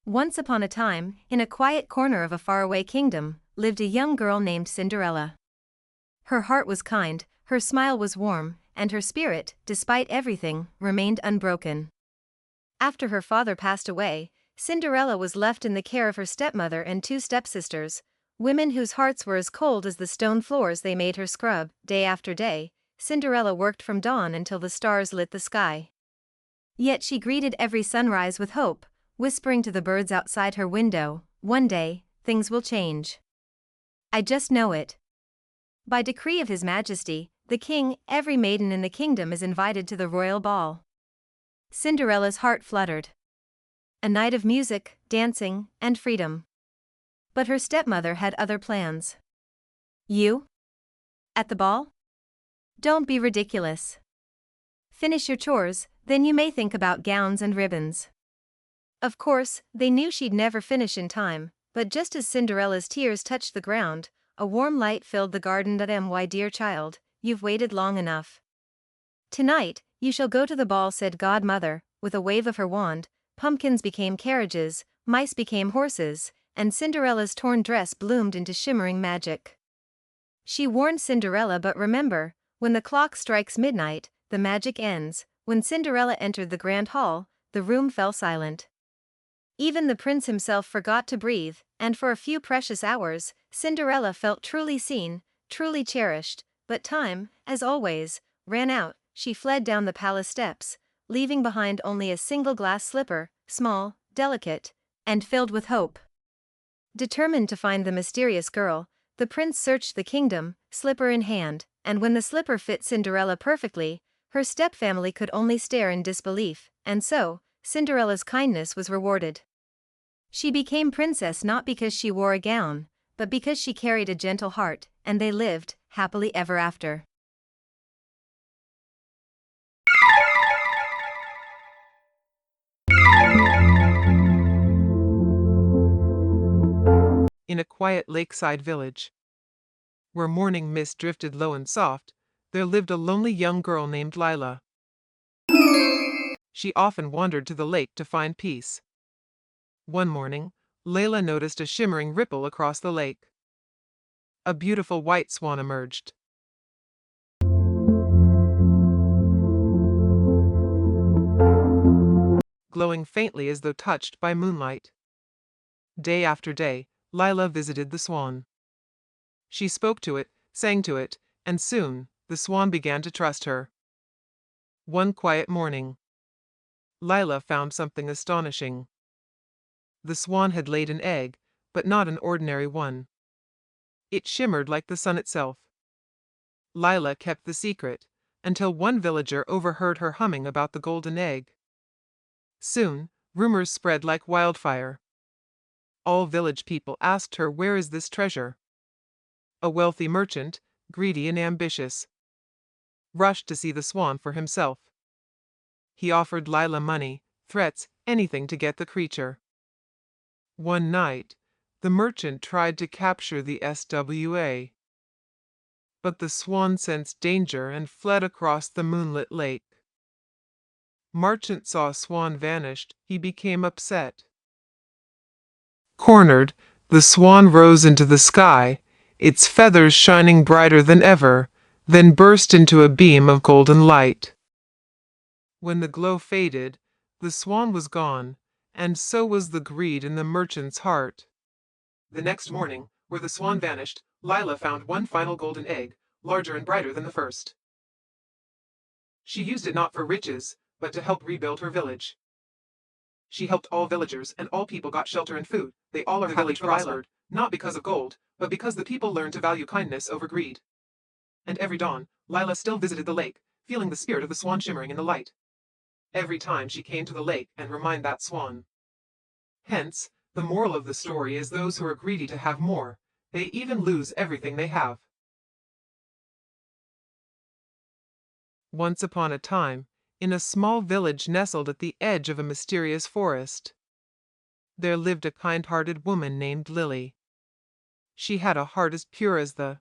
Once upon a time, in a quiet corner of a faraway kingdom, lived a young girl named Cinderella. Her heart was kind, her smile was warm, and her spirit, despite everything, remained unbroken. After her father passed away, Cinderella was left in the care of her stepmother and two stepsisters, women whose hearts were as cold as the stone floors they made her scrub. Day after day, Cinderella worked from dawn until the stars lit the sky. Yet she greeted every sunrise with hope, whispering to the birds outside her window, "One day, things will change. I just know it." By decree of His Majesty, the king, every maiden in the kingdom is invited to the royal ball. Cinderella's heart fluttered. A night of music, dancing, and freedom. But her stepmother had other plans. "You? At the ball? Don't be ridiculous. Finish your chores, then you may think about gowns and ribbons." Of course, they knew she'd never finish in time, but just as Cinderella's tears touched the ground, a warm light filled the garden. "My dear child, you've waited long enough. Tonight, you shall go to the ball," said Godmother. With a wave of her wand, pumpkins became carriages, mice became horses, and Cinderella's torn dress bloomed into shimmering magic. She warned Cinderella, "But remember, when the clock strikes midnight, the magic ends." When Cinderella entered the grand hall, the room fell silent. Even the prince himself forgot to breathe, and for a few precious hours, Cinderella felt truly seen, truly cherished. But time, as always, ran out. She fled down the palace steps, leaving behind only a single glass slipper, small, delicate, and filled with hope. Determined to find the mysterious girl, the prince searched the kingdom, slipper in hand, and when the slipper fit Cinderella perfectly, her stepfamily could only stare in disbelief, and so, Cinderella's kindness was rewarded. She became princess not because she wore a gown, but because she carried a gentle heart, and they lived happily ever after. In a quiet lakeside village, where morning mist drifted low and soft, there lived a lonely young girl named Lila. She often wandered to the lake to find peace. One morning, Layla noticed a shimmering ripple across the lake. A beautiful white swan emerged. Glowing faintly as though touched by moonlight. Day after day, Lila visited the swan. She spoke to it, sang to it, and soon, the swan began to trust her. One quiet morning, Lila found something astonishing. The swan had laid an egg, but not an ordinary one. It shimmered like the sun itself. Lila kept the secret, until one villager overheard her humming about the golden egg. Soon, rumors spread like wildfire. All village people asked her, "Where is this treasure?" A wealthy merchant, greedy and ambitious, rushed to see the swan for himself. He offered Lila money, threats, anything to get the creature. One night, the merchant tried to capture the SWA. But the swan sensed danger and fled across the moonlit lake. Merchant saw swan vanished, he became upset. Cornered, the swan rose into the sky, its feathers shining brighter than ever, then burst into a beam of golden light. When the glow faded, the swan was gone, and so was the greed in the merchant's heart. The next morning, where the swan vanished, Lila found one final golden egg, larger and brighter than the first. She used it not for riches, but to help rebuild her village. She helped all villagers, and all people got shelter and food. They all are happy, prospered, not because of gold, but because the people learned to value kindness over greed. And every dawn, Lila still visited the lake, feeling the spirit of the swan shimmering in the light. Every time she came to the lake and remind that swan. Hence, the moral of the story is those who are greedy to have more, they even lose everything they have. Once upon a time, in a small village nestled at the edge of a mysterious forest, there lived a kind-hearted woman named Lily. She had a heart as pure as the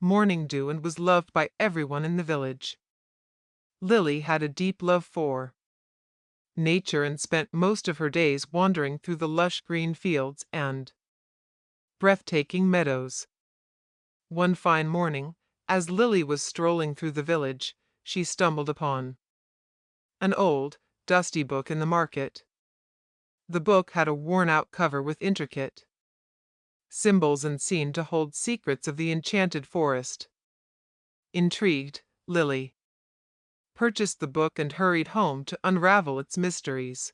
morning dew and was loved by everyone in the village. Lily had a deep love for nature and spent most of her days wandering through the lush green fields and breathtaking meadows. One fine morning, as Lily was strolling through the village, she stumbled upon an old, dusty book in the market. The book had a worn-out cover with intricate symbols and seemed to hold secrets of the enchanted forest. Intrigued, Lily purchased the book and hurried home to unravel its mysteries.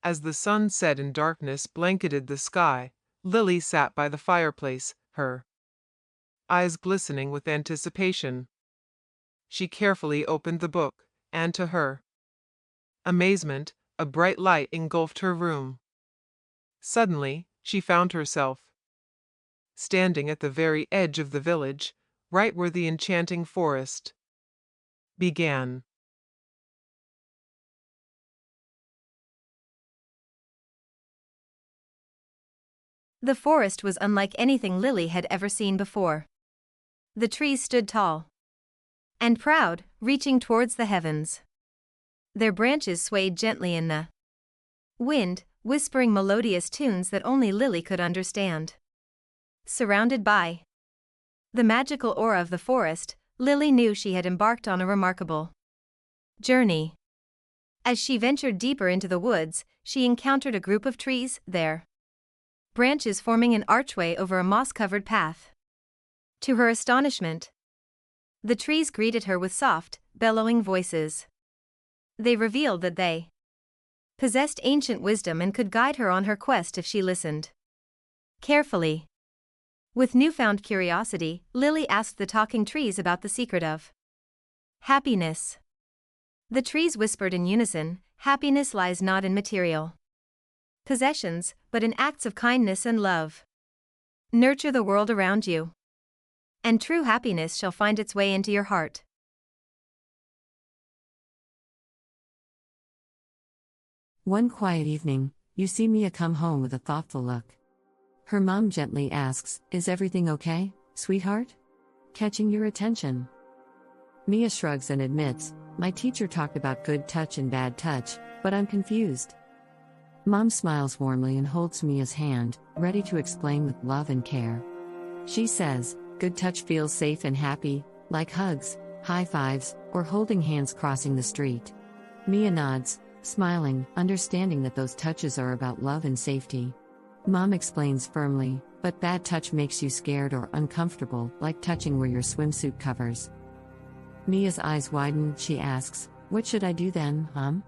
As the sun set and darkness blanketed the sky, Lily sat by the fireplace, her eyes glistening with anticipation. She carefully opened the book, and to her amazement, a bright light engulfed her room. Suddenly, she found herself standing at the very edge of the village, right where the enchanting forest began. The forest was unlike anything Lily had ever seen before. The trees stood tall and proud, reaching towards the heavens. Their branches swayed gently in the wind, whispering melodious tunes that only Lily could understand. Surrounded by the magical aura of the forest, Lily knew she had embarked on a remarkable journey. As she ventured deeper into the woods, she encountered a group of trees, their branches forming an archway over a moss-covered path. To her astonishment, the trees greeted her with soft, bellowing voices. They revealed that they possessed ancient wisdom and could guide her on her quest if she listened carefully. With newfound curiosity, Lily asked the talking trees about the secret of happiness. The trees whispered in unison, "Happiness lies not in material possessions, but in acts of kindness and love. Nurture the world around you, and true happiness shall find its way into your heart." One quiet evening, you see Mia come home with a thoughtful look. Her mom gently asks, "Is everything okay, sweetheart?" Catching your attention. Mia shrugs and admits, "My teacher talked about good touch and bad touch, but I'm confused." Mom smiles warmly and holds Mia's hand, ready to explain with love and care. She says, "Good touch feels safe and happy, like hugs, high fives, or holding hands crossing the street." Mia nods, smiling, understanding that those touches are about love and safety. Mom explains firmly, "But bad touch makes you scared or uncomfortable, like touching where your swimsuit covers." Mia's eyes widen, she asks, "What should I do then, Mom?"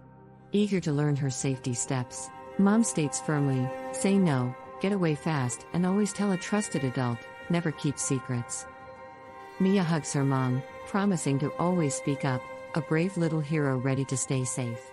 Eager to learn her safety steps, Mom states firmly, "Say no, get away fast, and always tell a trusted adult, never keep secrets." Mia hugs her mom, promising to always speak up, a brave little hero ready to stay safe.